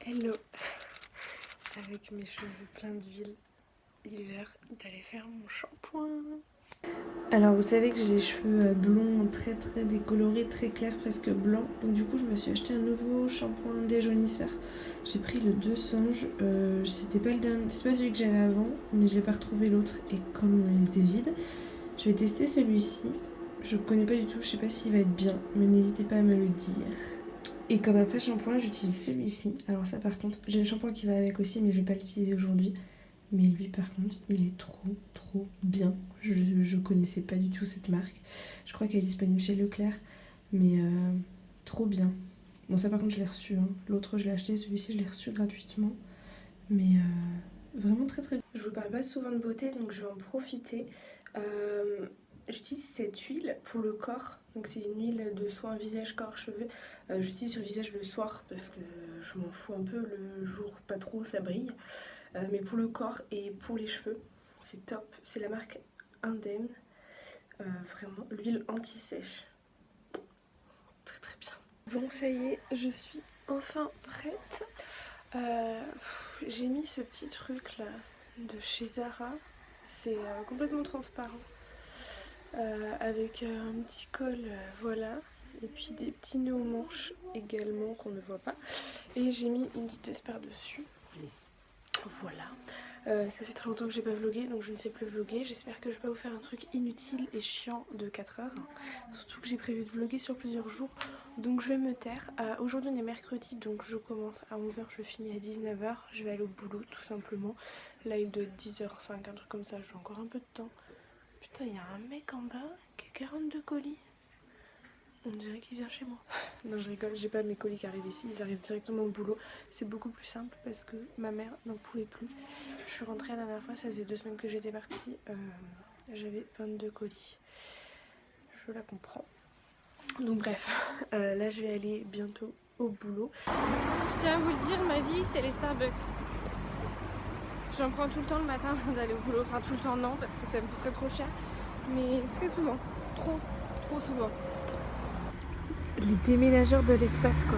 Hello. Avec mes cheveux pleins d'huile, il est l'heure d'aller faire mon shampoing. Alors vous savez que j'ai les cheveux blonds très décolorés, très clairs, presque blancs. Donc du coup je me suis acheté un nouveau shampoing déjaunisseur. J'ai pris le 2 singes, c'était pas le dernier, c'est pas celui que j'avais avant, mais j'ai pas retrouvé l'autre et comme il était vide, je vais tester celui-ci. Je connais pas du tout, je sais pas s'il va être bien, mais n'hésitez pas à me le dire. Et comme après shampoing, j'utilise celui-ci. Alors ça par contre, j'ai le shampoing qui va avec aussi, mais je vais pas l'utiliser aujourd'hui. Mais lui par contre, il est trop bien. Je connaissais pas du tout cette marque. Je crois qu'elle est disponible chez Leclerc, mais trop bien. Bon ça par contre je l'ai reçu, hein. L'autre je l'ai acheté, celui-ci je l'ai reçu gratuitement. Mais vraiment très bien. Je vous parle pas souvent de beauté, donc je vais en profiter. J'utilise cette huile pour le corps, donc c'est une huile de soin visage, corps, cheveux. J'utilise sur le visage le soir parce que je m'en fous un peu, le jour pas trop ça brille. Mais pour le corps et pour les cheveux, c'est top. C'est la marque Indemne, vraiment l'huile anti-sèche. Très bien. Bon ça y est, je suis enfin prête. J'ai mis ce petit truc là de chez Zara, c'est complètement transparent. Avec un petit col, voilà, et puis des petits nœuds aux manches également qu'on ne voit pas. Et j'ai mis une petite veste par-dessus. Voilà. Ça fait très longtemps que j'ai pas vlogué, donc je ne sais plus vloguer. J'espère que je vais pas vous faire un truc inutile et chiant de 4 heures. Surtout que j'ai prévu de vloguer sur plusieurs jours, donc je vais me taire. Aujourd'hui on est mercredi, donc je commence à 11 h, je finis à 19 h. Je vais aller au boulot tout simplement. Là il doit être 10 h 05, un truc comme ça, j'ai encore un peu de temps. Putain, il y a un mec en bas qui a 42 colis. On dirait qu'il vient chez moi. Non, je rigole, j'ai pas mes colis qui arrivent ici, ils arrivent directement au boulot. C'est beaucoup plus simple parce que ma mère n'en pouvait plus. Je suis rentrée la dernière fois, ça faisait 2 semaines que j'étais partie. J'avais 22 colis. Je la comprends. Donc bref, là je vais aller bientôt au boulot. Je tiens à vous le dire, ma vie c'est les Starbucks. J'en prends tout le temps le matin avant d'aller au boulot. Enfin tout le temps non, parce que ça me coûterait trop cher. Mais très souvent. Trop souvent. Les déménageurs de l'espace quoi.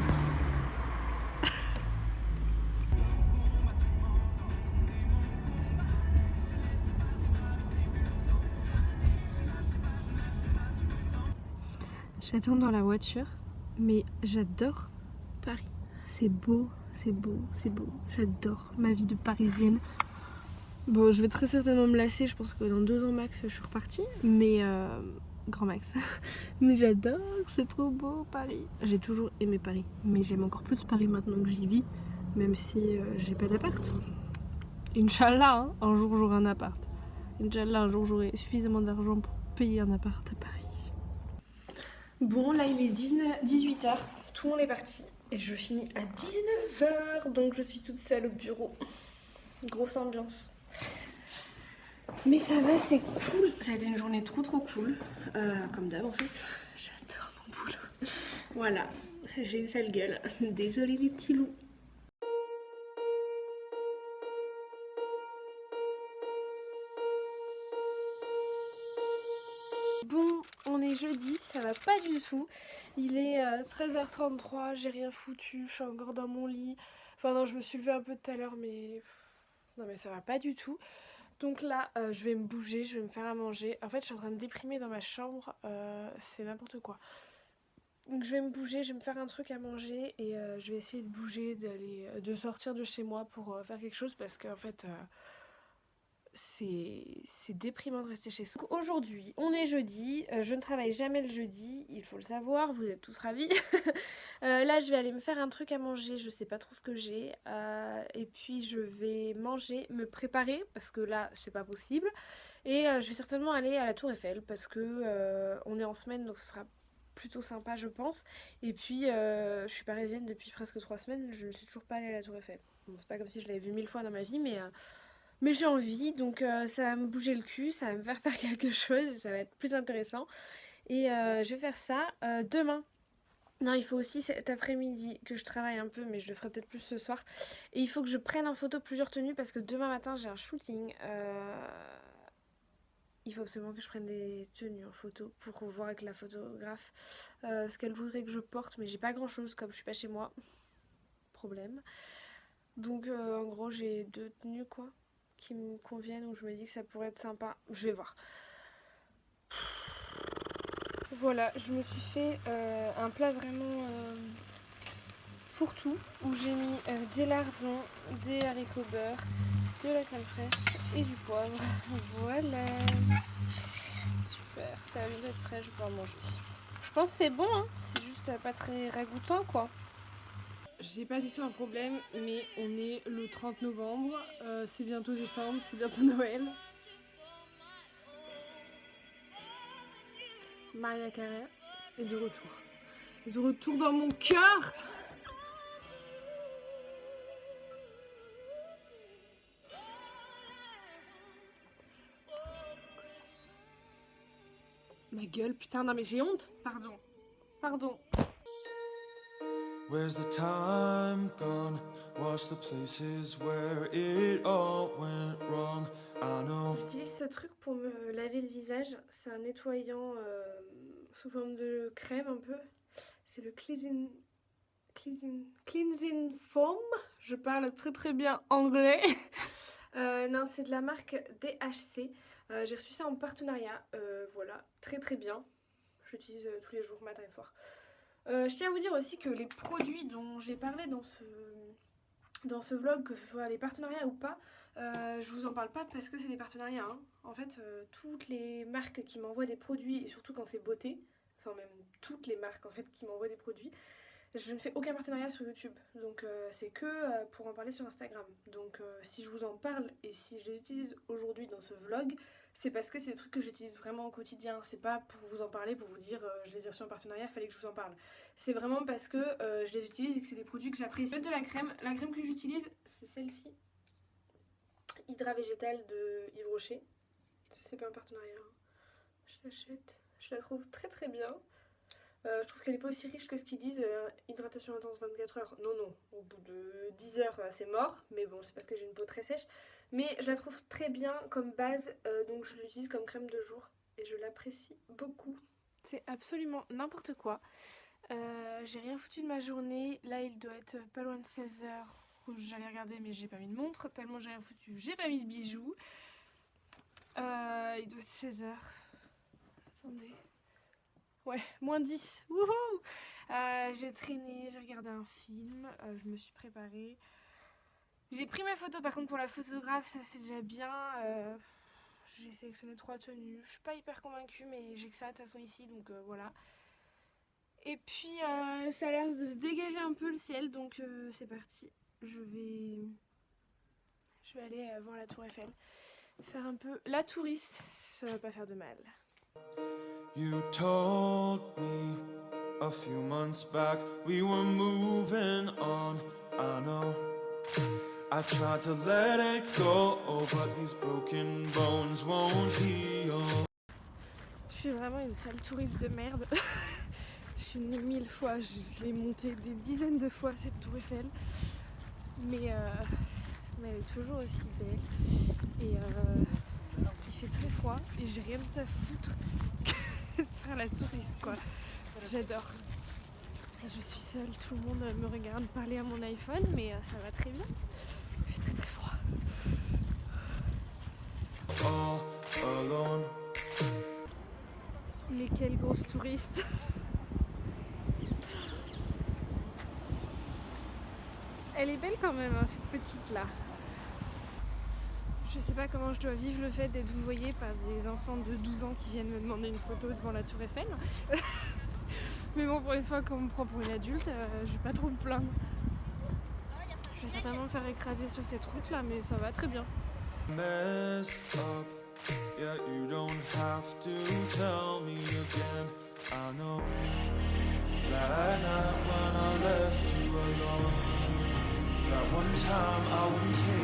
J'attends dans la voiture, mais j'adore Paris. C'est beau. J'adore ma vie de parisienne. Bon, je vais très certainement me lasser, je pense que dans 2 ans max, je suis repartie, mais grand max. Mais j'adore, c'est trop beau Paris. J'ai toujours aimé Paris, mais j'aime encore plus Paris maintenant que j'y vis, même si j'ai pas d'appart. Inch'Allah, hein, un jour j'aurai un appart. Inch'Allah, un jour j'aurai suffisamment d'argent pour payer un appart à Paris. Bon, là il est 18 h, tout le monde est parti et je finis à 19 h, donc je suis toute seule au bureau. Grosse ambiance. Mais ça va, c'est cool. Ça a été une journée trop cool. Comme d'hab en fait. J'adore mon boulot. Voilà, j'ai une sale gueule. Désolée les petits loups. Bon, on est jeudi, ça va pas du tout. Il est 13 h 33, j'ai rien foutu, je suis encore dans mon lit. Enfin non, je me suis levée un peu tout à l'heure, mais... Non mais ça va pas du tout. Donc là, je vais me bouger, je vais me faire à manger. En fait, je suis en train de déprimer dans ma chambre, c'est n'importe quoi. Donc je vais me bouger, je vais me faire un truc à manger et je vais essayer de bouger, de sortir de chez moi pour faire quelque chose parce qu'en fait... c'est déprimant de rester chez soi. Aujourd'hui, on est jeudi, je ne travaille jamais le jeudi, il faut le savoir, vous êtes tous ravis. Là, je vais aller me faire un truc à manger, je sais pas trop ce que j'ai. Et puis, je vais manger, me préparer, parce que là, c'est pas possible. Et je vais certainement aller à la Tour Eiffel, parce que on est en semaine, donc ce sera plutôt sympa, je pense. Et puis, je suis parisienne depuis presque 3 semaines, je ne suis toujours pas allée à la Tour Eiffel. Bon, c'est pas comme si je l'avais vu 1000 fois dans ma vie, mais j'ai envie, donc ça va me bouger le cul, ça va me faire quelque chose et ça va être plus intéressant. Et je vais faire ça demain. Non, il faut aussi cet après-midi que je travaille un peu, mais je le ferai peut-être plus ce soir. Et il faut que je prenne en photo plusieurs tenues parce que demain matin j'ai un shooting. Il faut absolument que je prenne des tenues en photo pour voir avec la photographe ce qu'elle voudrait que je porte, mais j'ai pas grand chose comme je suis pas chez moi. Problème. Donc en gros j'ai 2 tenues quoi qui me conviennent, où je me dis que ça pourrait être sympa. Je vais voir. Voilà, je me suis fait un plat vraiment fourre-tout où j'ai mis des lardons, des haricots beurre, de la crème fraîche et du poivre. Voilà. Super, ça va être prêt, je vais pouvoir manger. Je pense que c'est bon, hein. C'est juste pas très ragoûtant quoi. J'ai pas du tout un problème, mais on est le 30 novembre, c'est bientôt décembre, c'est bientôt Noël. Maria Carey est de retour. Et de retour dans mon cœur. Ma gueule, putain, non mais j'ai honte. Pardon. Pardon. Where's the time gone? Watch the places where it all went wrong. I know. J'utilise ce truc pour me laver le visage. C'est un nettoyant sous forme de crème un peu. C'est le cleansing foam. Je parle très très bien anglais. Non, c'est de la marque DHC. J'ai reçu ça en partenariat. Voilà, très très bien. J'utilise tous les jours, matin et soir. Je tiens à vous dire aussi que les produits dont j'ai parlé dans ce vlog, que ce soit les partenariats ou pas, je vous en parle pas parce que c'est des partenariats. Hein. En fait, toutes les marques qui m'envoient des produits, et surtout quand c'est beauté, enfin même toutes les marques en fait qui m'envoient des produits, je ne fais aucun partenariat sur YouTube, donc c'est que pour en parler sur Instagram. Donc si je vous en parle et si je les utilise aujourd'hui dans ce vlog, c'est parce que c'est des trucs que j'utilise vraiment au quotidien. C'est pas pour vous en parler, pour vous dire je les ai reçus en partenariat, fallait que je vous en parle. C'est vraiment parce que je les utilise et que c'est des produits que j'apprécie. De la crème que j'utilise, c'est celle-ci. Hydra Végétal de Yves Rocher. C'est pas un partenariat, hein. Je l'achète. Je la trouve très très bien. Je trouve qu'elle n'est pas aussi riche que ce qu'ils disent, hydratation intense 24 heures. Non, non, au bout de 10 heures, c'est mort. Mais bon, c'est parce que j'ai une peau très sèche. Mais je la trouve très bien comme base, donc je l'utilise comme crème de jour. Et je l'apprécie beaucoup. C'est absolument n'importe quoi. J'ai rien foutu de ma journée. Là, il doit être pas loin de 16 heures. J'allais regarder, mais j'ai pas mis de montre. Tellement j'ai rien foutu, j'ai pas mis de bijoux. Il doit être 16 heures. Attendez. Ouais, moins 10. Wouhou. J'ai traîné, j'ai regardé un film, je me suis préparée. J'ai pris mes photos, par contre pour la photographe, ça c'est déjà bien. J'ai sélectionné 3 tenues. Je suis pas hyper convaincue, mais j'ai que ça de toute façon ici, donc voilà. Et puis ça a l'air de se dégager un peu le ciel, donc c'est parti. Je vais aller voir la tour Eiffel. Faire un peu la touriste, ça va pas faire de mal. You told me a few months back we were moving on. I know. I tried to let it go, but these broken bones won't heal. Je suis vraiment une sale touriste de merde. Je suis venue 1000 fois, je l'ai montée des dizaines de fois cette tour Eiffel. Mais elle est toujours aussi belle. Et il fait très froid et j'ai rien d'autre à foutre que de faire la touriste quoi. J'adore. Je suis seule, tout le monde me regarde parler à mon iPhone, mais ça va très bien. Il fait très très froid. All alone. Mais quelle grosse touriste. Elle est belle quand même, hein, cette petite là. Je sais pas comment je dois vivre le fait d'être vouvoyée par des enfants de 12 ans qui viennent me demander une photo devant la tour Eiffel. Mais bon, pour une fois qu'on me prend pour une adulte, je vais pas trop me plaindre. Je vais certainement me faire écraser sur cette route là, mais ça va très bien. Mess up. Yeah, you don't have to tell me again. I know. That night when I left you alone. That one time I wouldn't take you.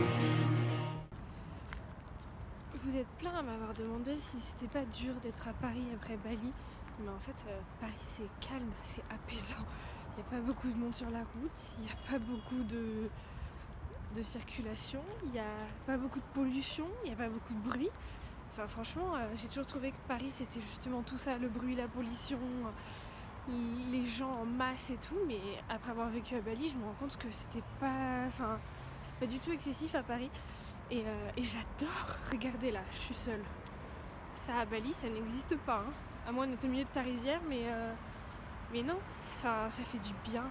Vous êtes plein à m'avoir demandé si c'était pas dur d'être à Paris après Bali. Mais en fait, Paris c'est calme, c'est apaisant. Il n'y a pas beaucoup de monde sur la route, il n'y a pas beaucoup de circulation, il n'y a pas beaucoup de pollution, il n'y a pas beaucoup de bruit. Enfin franchement, j'ai toujours trouvé que Paris c'était justement tout ça, le bruit, la pollution, les gens en masse et tout. Mais après avoir vécu à Bali, je me rends compte que c'était pas... Enfin, c'est pas du tout excessif à Paris. Et j'adore. Regardez là, je suis seule. Ça à Bali, ça n'existe pas. Hein. À moins d'être au milieu de ta rizière, mais non. Enfin, ça fait du bien.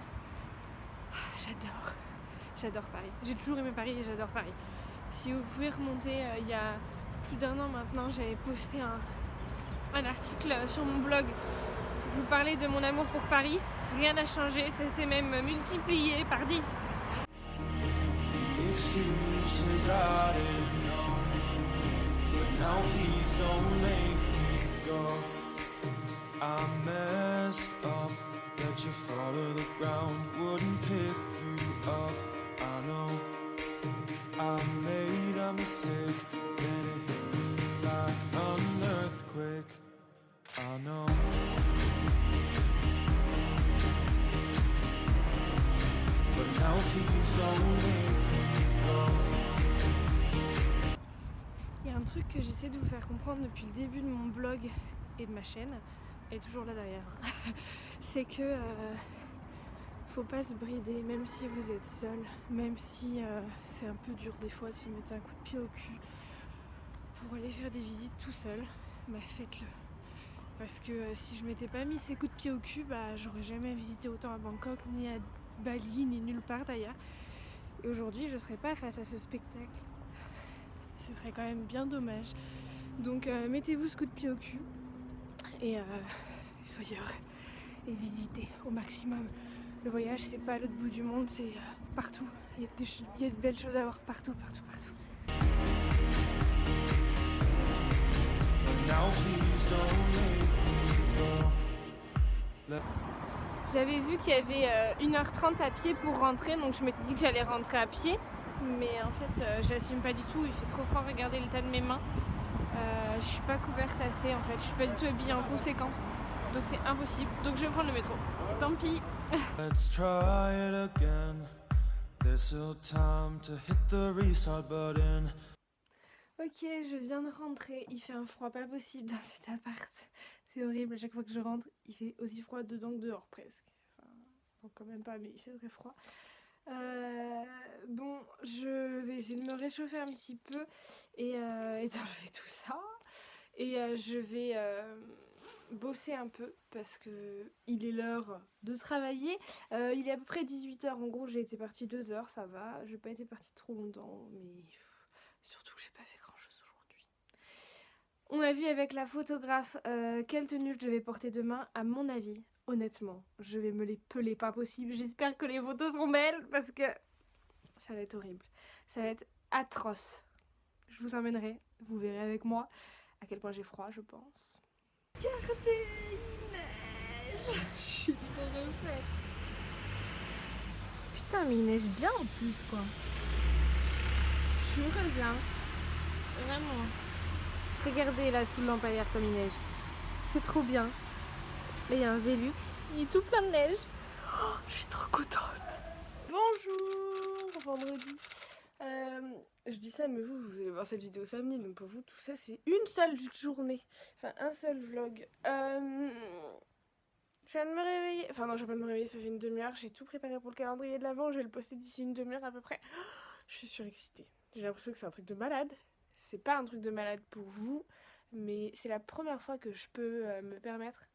J'adore Paris. J'ai toujours aimé Paris et j'adore Paris. Si vous pouvez remonter, il y a plus d'1 an maintenant, j'avais posté un article sur mon blog pour vous parler de mon amour pour Paris. Rien n'a changé, ça s'est même multiplié par 10. Excuses I didn't know, but now please don't make me go. I messed up, let you fall to the ground, wouldn't pick you up. I know I made a mistake, then it hit me like an earthquake. I know. But now please don't make me go. Il y a un truc que j'essaie de vous faire comprendre depuis le début de mon blog et de ma chaîne, elle est toujours là derrière, c'est que faut pas se brider, même si vous êtes seul, même si c'est un peu dur des fois de se mettre un coup de pied au cul pour aller faire des visites tout seul, bah faites-le. Parce que si je m'étais pas mis ces coups de pied au cul, bah j'aurais jamais visité autant à Bangkok, ni à Bali, ni nulle part d'ailleurs. Et aujourd'hui, je serais pas face à ce spectacle. Ce serait quand même bien dommage. Donc mettez-vous ce coup de pied au cul et soyez heureux et visitez au maximum. Le voyage, c'est pas à l'autre bout du monde, c'est partout. Il y a de belles choses à voir partout. Now please don't make me go. J'avais vu qu'il y avait 1h30 à pied pour rentrer, donc je m'étais dit que j'allais rentrer à pied. Mais en fait, j'assume pas du tout, il fait trop froid, regardez l'état de mes mains. Je suis pas couverte assez en fait, je suis pas du tout habillée en conséquence. Donc c'est impossible, donc je vais prendre le métro. Tant pis. Let's try it again. There's still time to hit the restart button. Ok, je viens de rentrer, il fait un froid pas possible dans cet appart. C'est horrible, à chaque fois que je rentre, il fait aussi froid dedans que dehors presque. Enfin, donc quand même pas, mais il fait très froid. Bon, je vais essayer de me réchauffer un petit peu et d'enlever tout ça. Et je vais bosser un peu parce que il est l'heure de travailler. Il est à peu près 18h. En gros, j'ai été partie 2 heures, ça va. J'ai pas été partie trop longtemps, mais surtout que j'ai pas fait grand chose aujourd'hui. On a vu avec la photographe quelle tenue je devais porter demain. À mon avis, honnêtement, je vais me les peler pas possible. J'espère que les photos seront belles parce que ça va être horrible. Ça va être atroce. Je vous emmènerai, vous verrez avec moi à quel point j'ai froid, je pense. Regardez, il neige. Je suis trop refaite. Putain, mais il neige bien en plus, quoi. Je suis heureuse là. Vraiment. Regardez là sous le lampadaire comme il neige. C'est trop bien. Là, il y a un Velux. Il est tout plein de neige. Oh, je suis trop contente. Bonjour, vendredi. Je dis ça, mais vous allez voir cette vidéo samedi, donc pour vous, tout ça, c'est une seule journée. Enfin, un seul vlog. Je viens de me réveiller. Enfin, non, je viens de me réveiller, ça fait une demi-heure. J'ai tout préparé pour le calendrier de l'Avent. Je vais le poster d'ici une demi-heure à peu près. Je suis surexcitée. J'ai l'impression que c'est un truc de malade. C'est pas un truc de malade pour vous, mais c'est la première fois que je peux me permettre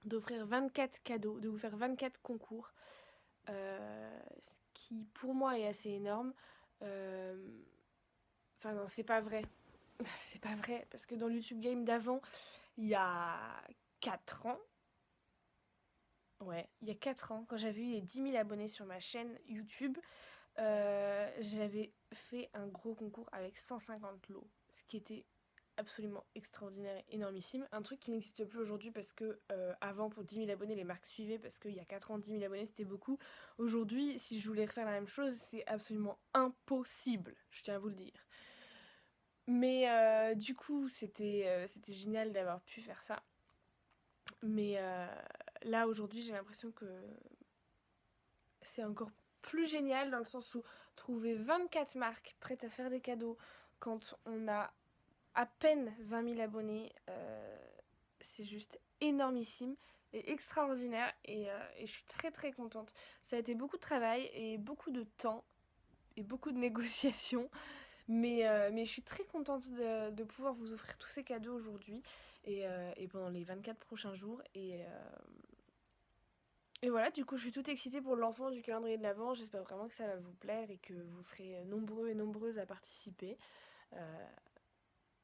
d'offrir 24 cadeaux, de vous faire 24 concours. Ce qui pour moi est assez énorme. Enfin non, c'est pas vrai. C'est pas vrai, parce que dans le YouTube Game d'avant, il y a 4 ans, il y a 4 ans, quand j'avais eu les 10 000 abonnés sur ma chaîne YouTube, j'avais fait un gros concours avec 150 lots, ce qui était absolument extraordinaire et énormissime. Un truc qui n'existe plus aujourd'hui parce que avant, pour 10 000 abonnés, les marques suivaient parce qu'il y a 4 ans, 10 000 abonnés, c'était beaucoup. Aujourd'hui, si je voulais refaire la même chose, c'est absolument impossible, je tiens à vous le dire. Mais du coup, c'était génial d'avoir pu faire ça. Mais là, aujourd'hui, j'ai l'impression que c'est encore plus génial dans le sens où trouver 24 marques prêtes à faire des cadeaux quand on a à peine 20 000 abonnés, c'est juste énormissime et extraordinaire et je suis très très contente. Ça a été beaucoup de travail et beaucoup de temps et beaucoup de négociations. Mais je suis très contente de pouvoir vous offrir tous ces cadeaux aujourd'hui et pendant les 24 prochains jours. Et voilà, du coup, je suis toute excitée pour le lancement du calendrier de l'Avent. J'espère vraiment que ça va vous plaire et que vous serez nombreux et nombreuses à participer.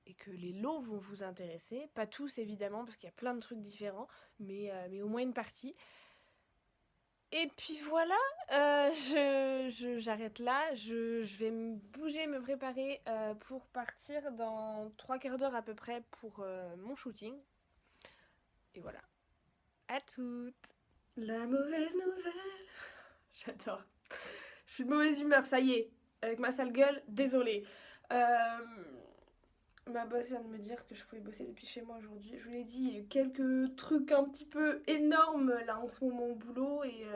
Et que les lots vont vous intéresser. Pas tous, évidemment, parce qu'il y a plein de trucs différents, mais au moins une partie. Et puis voilà, j'arrête là. Je vais me bouger, me préparer pour partir dans 3/4 d'heure à peu près pour mon shooting. Et voilà. À toutes. La mauvaise nouvelle. J'adore. Je suis de mauvaise humeur, ça y est. Avec ma sale gueule, désolée. Ma boss vient de me dire que je pouvais bosser depuis chez moi aujourd'hui. Je vous l'ai dit, il y a eu quelques trucs un petit peu énormes là en ce moment au boulot et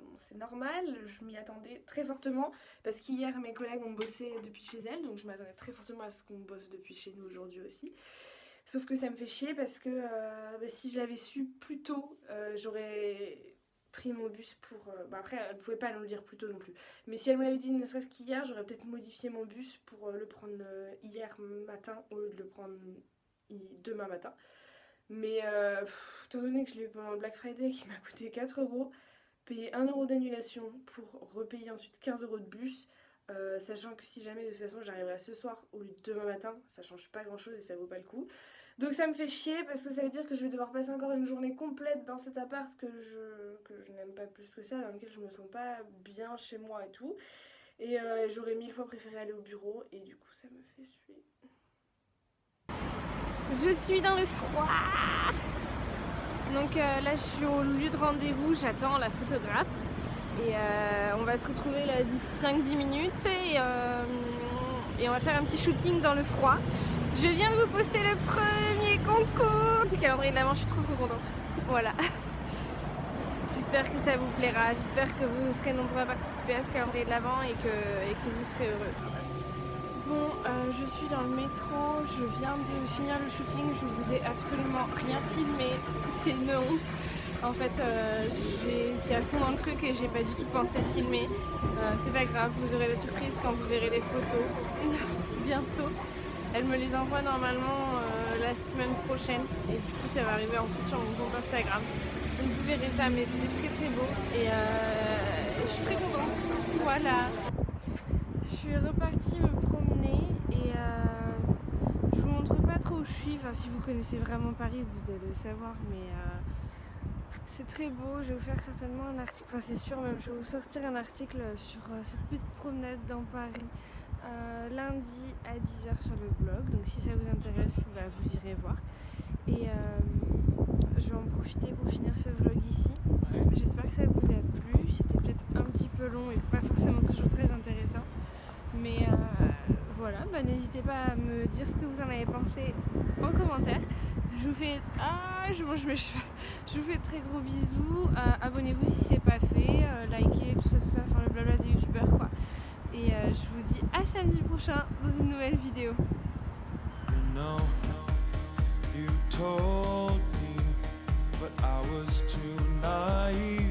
bon, c'est normal, je m'y attendais très fortement parce qu'hier mes collègues ont bossé depuis chez elles, donc je m'attendais très fortement à ce qu'on bosse depuis chez nous aujourd'hui aussi. Sauf que ça me fait chier parce que si j'avais su plus tôt, j'aurais pris mon bus pour... après, elle ne pouvait pas nous le dire plus tôt non plus. Mais si elle me l'avait dit ne serait-ce qu'hier, j'aurais peut-être modifié mon bus pour le prendre hier matin au lieu de le prendre demain matin. Mais étant donné que je l'ai eu pendant le Black Friday qui m'a coûté 4 €, payer 1 € d'annulation pour repayer ensuite 15 € de bus, sachant que si jamais de toute façon j'arriverai ce soir au lieu de demain matin, ça change pas grand chose et ça vaut pas le coup. Donc ça me fait chier parce que ça veut dire que je vais devoir passer encore une journée complète dans cet appart que je n'aime pas plus que ça, dans lequel je me sens pas bien chez moi et tout. Et j'aurais 1000 fois préféré aller au bureau et du coup ça me fait suer. Je suis dans le froid. Donc là je suis au lieu de rendez-vous, j'attends la photographe. Et on va se retrouver là d'ici 5-10 minutes et on va faire un petit shooting dans le froid. Je viens de vous poster le premier concours du calendrier de l'Avent, je suis trop contente. Voilà. J'espère que ça vous plaira, j'espère que vous serez nombreux à participer à ce calendrier de l'Avent et que vous serez heureux. Bon, je suis dans le métro, je viens de finir le shooting, je vous ai absolument rien filmé, c'est une honte. En fait, j'ai été à fond dans le truc et j'ai pas du tout pensé à filmer. C'est pas grave, vous aurez la surprise quand vous verrez les photos bientôt. Elle me les envoie normalement la semaine prochaine et du coup ça va arriver ensuite sur mon compte Instagram. Donc vous verrez ça, mais c'était très très beau et je suis très contente. Voilà. Je suis repartie me promener et je vous montre pas trop où je suis. Enfin, si vous connaissez vraiment Paris, vous allez le savoir, mais c'est très beau. Je vais vous faire certainement un article, enfin c'est sûr même, je vais vous sortir un article sur cette petite promenade dans Paris lundi à 10h sur le blog. Donc si ça vous intéresse, vous irez voir. Et je vais en profiter pour finir ce vlog ici. J'espère que ça vous a plu. C'était peut-être un petit peu long et pas forcément toujours très intéressant. Mais voilà, n'hésitez pas à me dire ce que vous en avez pensé en commentaire. Je vous fais... je mange mes cheveux. Je vous fais de très gros bisous. Abonnez-vous si c'est pas fait. Likez, tout ça, enfin le blabla des youtubeurs quoi. Et je vous dis à samedi prochain dans une nouvelle vidéo. You know, you told me, but I was too naive.